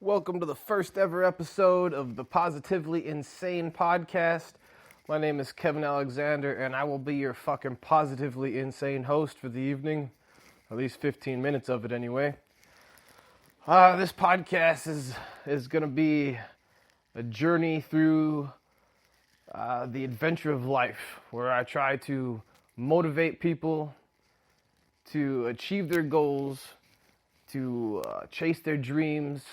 Welcome to the first ever episode of the Positively Insane podcast. My name is Kevin Alexander, and I will be your fucking positively insane host for the evening. At least 15 minutes of it anyway. This podcast is going to be a journey through the adventure of life, where I try to motivate people to achieve their goals, to chase their dreams,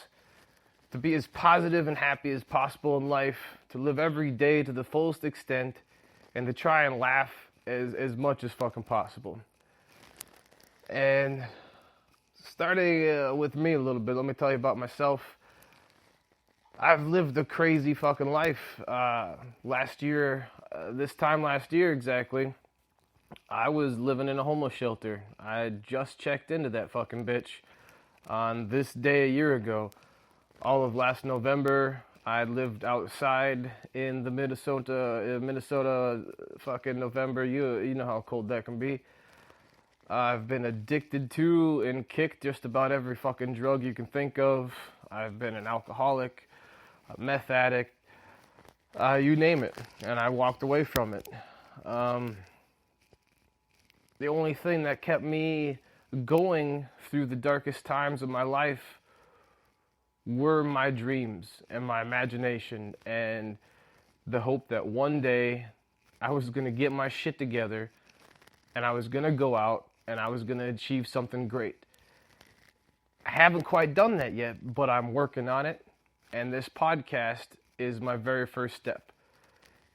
to be as positive and happy as possible in life, to live every day to the fullest extent, and to try and laugh as much as fucking possible. And starting with me a little bit, let me tell you about myself. I've lived a crazy fucking life. This time last year exactly, I was living in a homeless shelter. I just checked into that fucking bitch on this day a year ago. All of last November, I lived outside in the Minnesota fucking November. You know how cold that can be. I've been addicted to and kicked just about every fucking drug you can think of. I've been an alcoholic, a meth addict, you name it, and I walked away from it. The only thing that kept me going through the darkest times of my life were my dreams and my imagination and the hope that one day I was going to get my shit together and I was going to go out and I was going to achieve something great. I haven't quite done that yet, but I'm working on it, and this podcast is my very first step.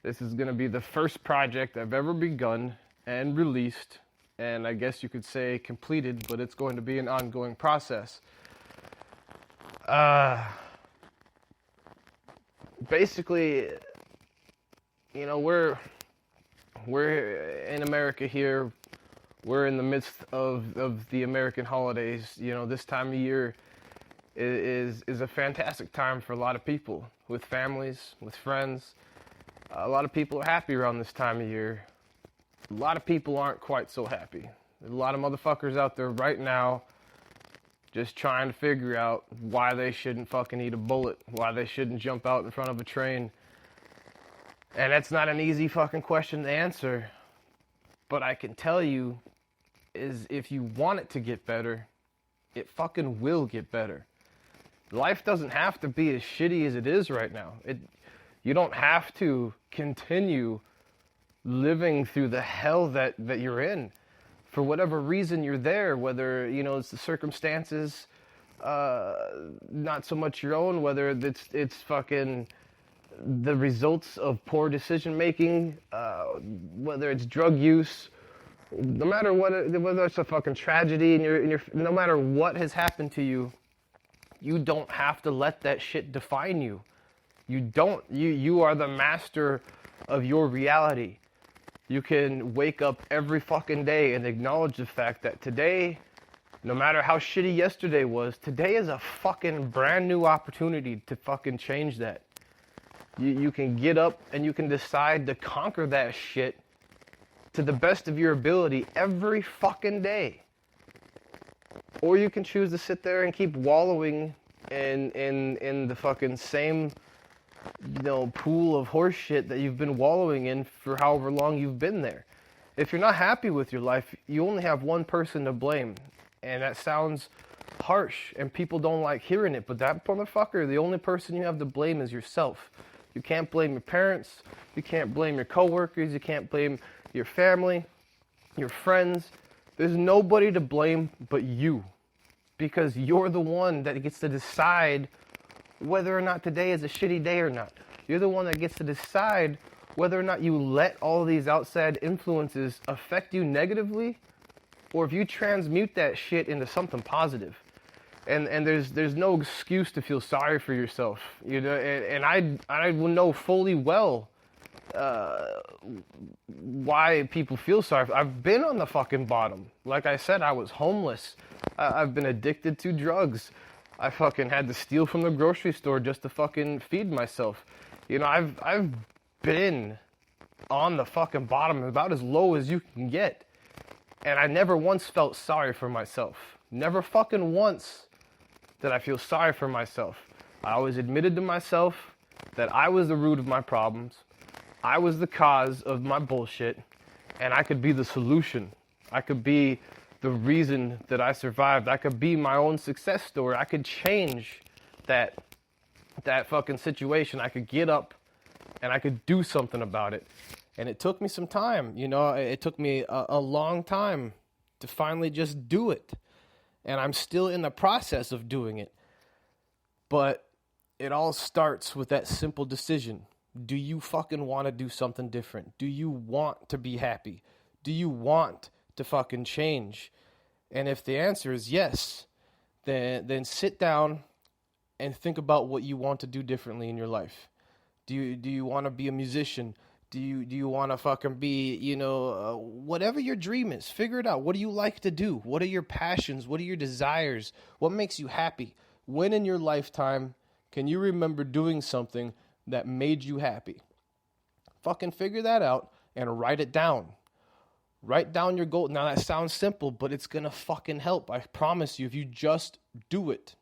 This is going to be the first project I've ever begun and released, and I guess you could say completed, but it's going to be an ongoing process. Basically, you know, we're in America here. We're in the midst of the American holidays. You know, this time of year is a fantastic time for a lot of people, with families, with friends. A lot of people are happy around this time of year. A lot of people aren't quite so happy. There's a lot of motherfuckers out there right now just trying to figure out why they shouldn't fucking eat a bullet, why they shouldn't jump out in front of a train. And that's not an easy fucking question to answer. But I can tell you is if you want it to get better, it fucking will get better. Life doesn't have to be as shitty as it is right now. You don't have to continue living through the hell that you're in. For whatever reason you're there, whether, you know, it's the circumstances, not so much your own, whether it's fucking the results of poor decision making, whether it's drug use, no matter whether it's a fucking tragedy no matter what has happened to you, you don't have to let that shit define you. You are the master of your reality. You can wake up every fucking day and acknowledge the fact that today, no matter how shitty yesterday was, today is a fucking brand new opportunity to fucking change that. You can get up and you can decide to conquer that shit to the best of your ability every fucking day. Or you can choose to sit there and keep wallowing in the fucking same, you know, pool of horse shit that you've been wallowing in for however long you've been there. If you're not happy with your life, you only have one person to blame. And that sounds harsh, and people don't like hearing it, but that motherfucker, the only person you have to blame is yourself. You can't blame your parents, you can't blame your coworkers, you can't blame your family, your friends. There's nobody to blame but you. Because you're the one that gets to decide whether or not today is a shitty day or not. You're the one that gets to decide whether or not you let all these outside influences affect you negatively, or if you transmute that shit into something positive. And there's no excuse to feel sorry for yourself. You know, and I know fully well why people feel sorry. I've been on the fucking bottom. Like I said, I was homeless. I've been addicted to drugs. I fucking had to steal from the grocery store just to fucking feed myself. You know, I've been on the fucking bottom, about as low as you can get. And I never once felt sorry for myself. Never fucking once did I feel sorry for myself. I always admitted to myself that I was the root of my problems. I was the cause of my bullshit, and I could be the solution. I could be the reason that I survived. I could be my own success story. I could change that fucking situation. I could get up and I could do something about it. And it took me some time, you know, it took me a long time to finally just do it. And I'm still in the process of doing it. But it all starts with that simple decision. Do you fucking want to do something different? Do you want to be happy? Do you want to fucking change? And if the answer is yes, then sit down and think about what you want to do differently in your life. Do you want to be a musician? Do you want to fucking be, you know, whatever your dream is, figure it out. What do you like to do? What are your passions? What are your desires? What makes you happy? When in your lifetime can you remember doing something that made you happy? Fucking figure that out and write it down. Write down your goal. Now that sounds simple, but it's going to fucking help. I promise you, if you just do it.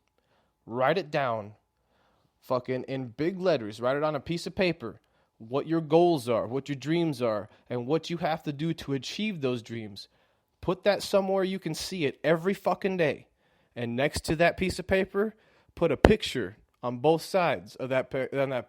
Write it down. Fucking in big letters. Write it on a piece of paper. What your goals are, what your dreams are, and what you have to do to achieve those dreams. Put that somewhere you can see it every fucking day. And next to that piece of paper, put a picture on both sides of that,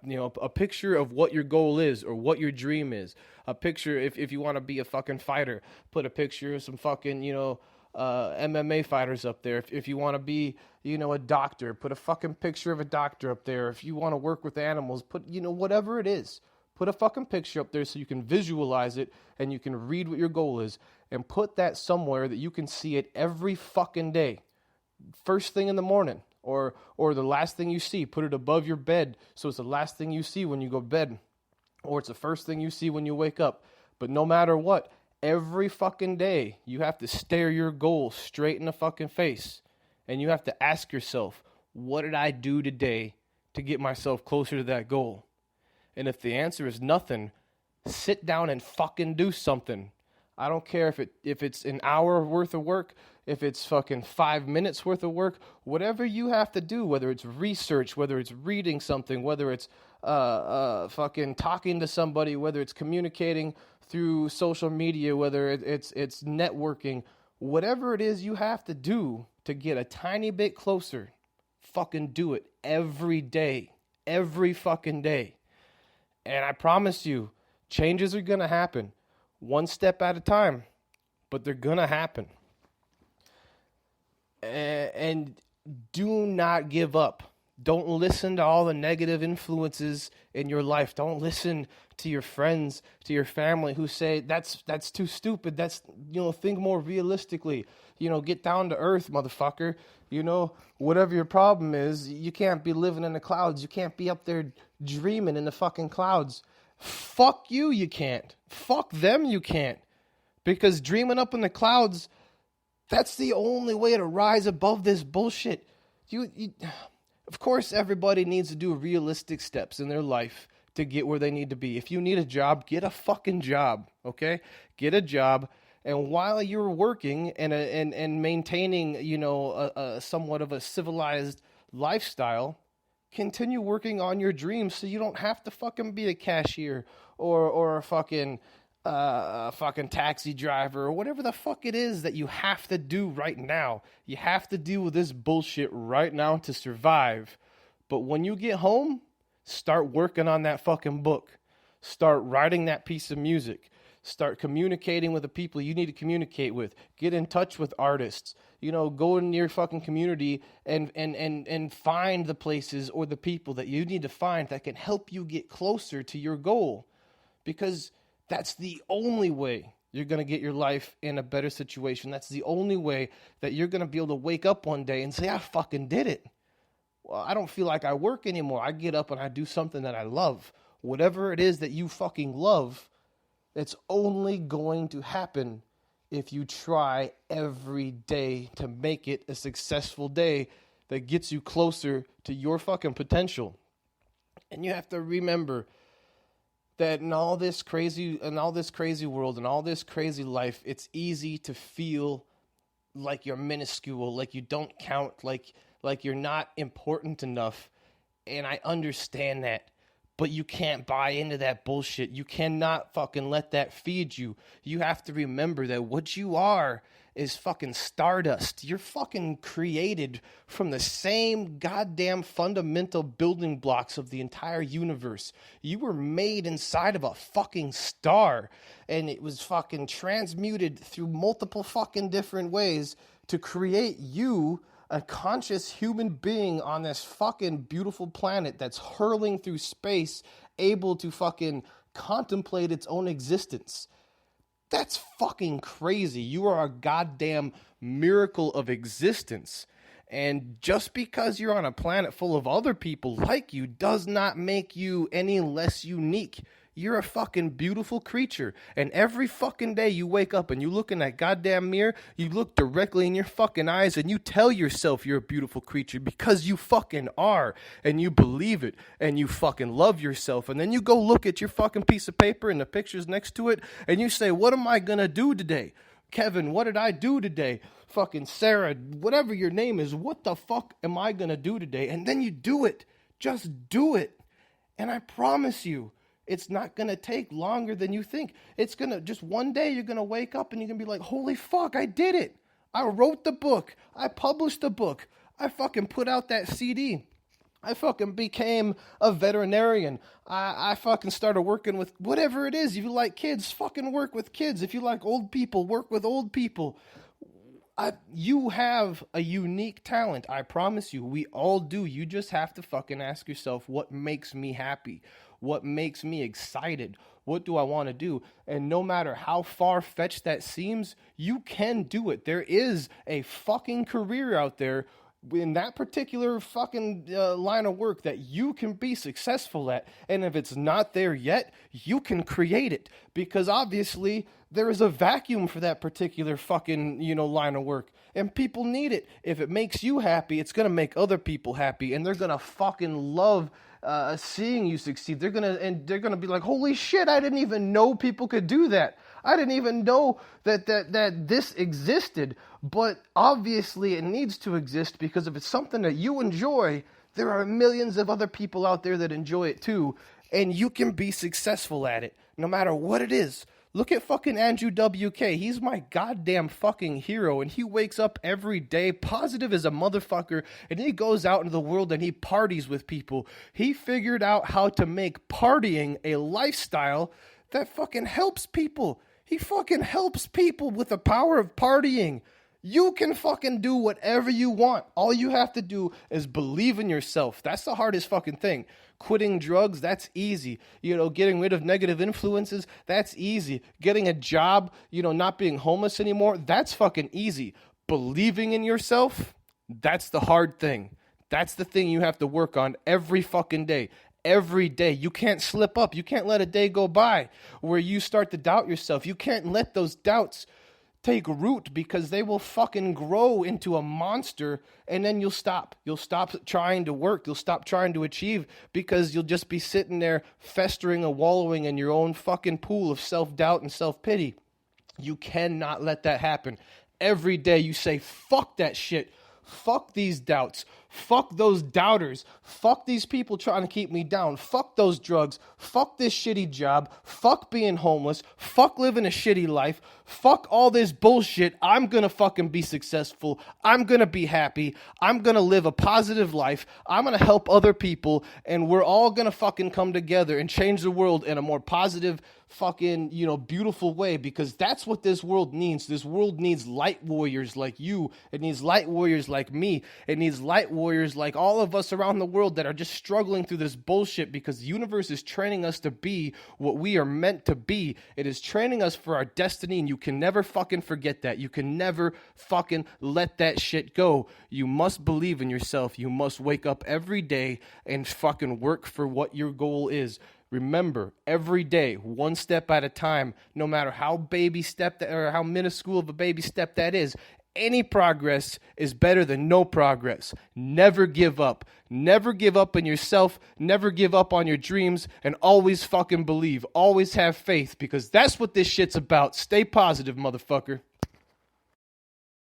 you know, a picture of what your goal is or what your dream is. A picture, if you want to be a fucking fighter, put a picture of some fucking, you know, MMA fighters up there. If you want to be, you know, a doctor, put a fucking picture of a doctor up there. If you want to work with animals, put, you know, whatever it is. Put a fucking picture up there so you can visualize it and you can read what your goal is. And put that somewhere that you can see it every fucking day. First thing in the morning or the last thing you see. Put it above your bed so it's the last thing you see when you go to bed. Or it's the first thing you see when you wake up. But no matter what, every fucking day you have to stare your goal straight in the fucking face. And you have to ask yourself, what did I do today to get myself closer to that goal? And if the answer is nothing, sit down and fucking do something. I don't care if it's an hour worth of work, if it's fucking 5 minutes worth of work, whatever you have to do, whether it's research, whether it's reading something, whether it's fucking talking to somebody, whether it's communicating through social media, whether it's networking, whatever it is you have to do to get a tiny bit closer, fucking do it every day, every fucking day. And I promise you, changes are going to happen. One step at a time, but they're going to happen. And do not give up. Don't listen to all the negative influences in your life. Don't listen to your friends, to your family who say, that's too stupid. That's, you know, think more realistically. You know, get down to earth, motherfucker. You know, whatever your problem is, you can't be living in the clouds. You can't be up there dreaming in the fucking clouds. Fuck you, you can't. Fuck them, you can't. Because dreaming up in the clouds, that's the only way to rise above this bullshit. Of course, everybody needs to do realistic steps in their life to get where they need to be. If you need a job, get a fucking job, okay? Get a job, and while you're working and maintaining, you know, a somewhat of a civilized lifestyle, continue working on your dreams so you don't have to fucking be a cashier or a fucking taxi driver or whatever the fuck it is that you have to do right now. You have to deal with this bullshit right now to survive. But when you get home, start working on that fucking book. Start writing that piece of music. Start communicating with the people you need to communicate with. Get in touch with artists. You know, go in your fucking community and find the places or the people that you need to find that can help you get closer to your goal. Because that's the only way you're going to get your life in a better situation. That's the only way that you're going to be able to wake up one day and say, I fucking did it. Well, I don't feel like I work anymore. I get up and I do something that I love. Whatever it is that you fucking love, it's only going to happen if you try every day to make it a successful day that gets you closer to your fucking potential. And you have to remember that in all this crazy world and all this crazy life, it's easy to feel like you're minuscule, like you don't count, like you're not important enough. And I understand that. But you can't buy into that bullshit. You cannot fucking let that feed you. You have to remember that what you are is fucking stardust. You're fucking created from the same goddamn fundamental building blocks of the entire universe. You were made inside of a fucking star, and it was fucking transmuted through multiple fucking different ways to create you, a conscious human being on this fucking beautiful planet that's hurling through space, able to fucking contemplate its own existence. That's fucking crazy. You are a goddamn miracle of existence. And just because you're on a planet full of other people like you does not make you any less unique. You're a fucking beautiful creature. And every fucking day you wake up and you look in that goddamn mirror, you look directly in your fucking eyes and you tell yourself you're a beautiful creature because you fucking are. And you believe it. And you fucking love yourself. And then you go look at your fucking piece of paper and the pictures next to it and you say, what am I gonna do today? Kevin, what did I do today? Fucking Sarah, whatever your name is, what the fuck am I gonna do today? And then you do it. Just do it. And I promise you, it's not going to take longer than you think. It's going to, just one day you're going to wake up and you're going to be like, holy fuck, I did it. I wrote the book. I published the book. I fucking put out that CD. I fucking became a veterinarian. I fucking started working with whatever it is. If you like kids, fucking work with kids. If you like old people, work with old people. You have a unique talent. I promise you. We all do. You just have to fucking ask yourself, what makes me happy? What makes me excited? What do I want to do? And no matter how far-fetched that seems, you can do it. There is a fucking career out there in that particular fucking line of work that you can be successful at. And if it's not there yet, you can create it. Because obviously there is a vacuum for that particular fucking, line of work. And people need it. If it makes you happy, it's going to make other people happy. And they're going to fucking love seeing you succeed. They're gonna be like, holy shit, I didn't even know people could do that. I didn't even know that this existed. But obviously it needs to exist, because if it's something that you enjoy, there are millions of other people out there that enjoy it too, and you can be successful at it no matter what it is. Look at fucking Andrew WK. He's my goddamn fucking hero, and he wakes up every day positive as a motherfucker, and he goes out into the world and he parties with people. He figured out how to make partying a lifestyle that fucking helps people. He fucking helps people with the power of partying. You can fucking do whatever you want. All you have to do is believe in yourself. That's the hardest fucking thing. Quitting drugs, that's easy. Getting rid of negative influences, that's easy. Getting a job, not being homeless anymore, that's fucking easy. Believing in yourself, that's the hard thing. That's the thing you have to work on every fucking day. Every day. You can't slip up. You can't let a day go by where you start to doubt yourself. You can't let those doubts take root, because they will fucking grow into a monster, and then you'll stop. You'll stop trying to work. You'll stop trying to achieve, because you'll just be sitting there festering and wallowing in your own fucking pool of self-doubt and self-pity. You cannot let that happen. Every day you say, fuck that shit. Fuck these doubts. Fuck those doubters. Fuck these people trying to keep me down. Fuck those drugs. Fuck this shitty job. Fuck being homeless. Fuck living a shitty life. Fuck all this bullshit. I'm gonna fucking be successful. I'm gonna be happy. I'm gonna live a positive life. I'm gonna help other people, and we're all gonna fucking come together and change the world in a more positive, fucking, beautiful way, because that's what this world needs. This world needs light warriors like you. It needs light warriors like me. It needs light warriors like all of us around the world that are just struggling through this bullshit, because the universe is training us to be what we are meant to be. It is training us for our destiny, and you can never fucking forget that. You can never fucking let that shit go. You must believe in yourself. You must wake up every day and fucking work for what your goal is. Remember, every day, one step at a time, no matter how baby step that, or how minuscule of a baby step that is, any progress is better than no progress. Never give up. Never give up on yourself. Never give up on your dreams, and always fucking believe. Always have faith, because that's what this shit's about. Stay positive, motherfucker.